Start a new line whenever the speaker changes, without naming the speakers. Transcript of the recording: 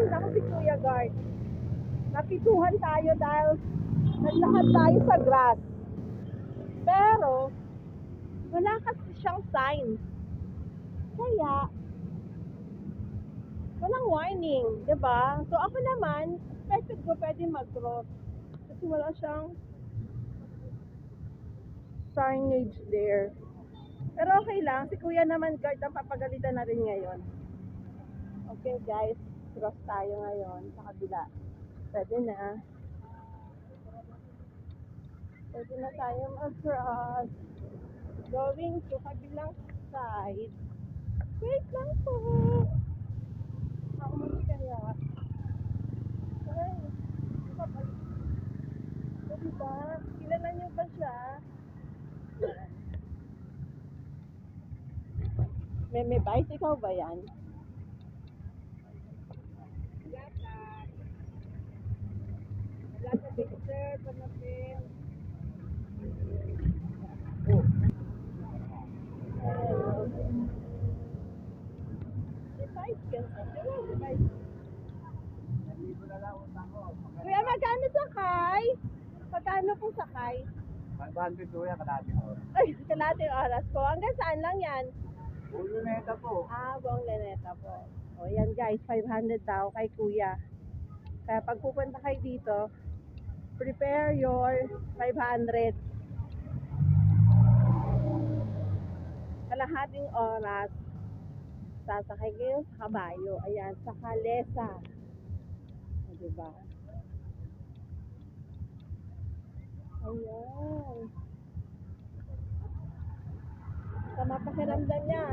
nakita ko si Kuya Guard. Napituhan tayo dahil naglakad tayo sa grass. Pero, wala kasi siyang sign. Kaya, walang warning, di ba? So ako naman, expected ko pwede mag-cross. Kasi wala siyang signage there. Pero okay lang, si Kuya naman guard ang papagalitan na rin ngayon. Okay guys, cross tayo ngayon sa kabila. Pwede na. Pwede na tayo mag-cross. Going to kabilang side. Wait lang po. How much kaya? Ay, kapal. So, diba? Kilala niyo ba siya? May bicycle ba yan? Wala sa picture, panapin. Kuya, magkano sakay? Magkano po sakay?
500 po yan, kalating oras.
Ay, kalating oras po. Hanggang saan lang yan?
Buong Luneta po.
Buong Luneta po. O yan guys, 500 daw kay Kuya. Kaya pag pupunta kayo dito, prepare your 500. Kalahating oras, sasakay kayo sa kabayo. Ayan, sa Kalesa. O, diba? Ayan. Sama pakiramdam niya.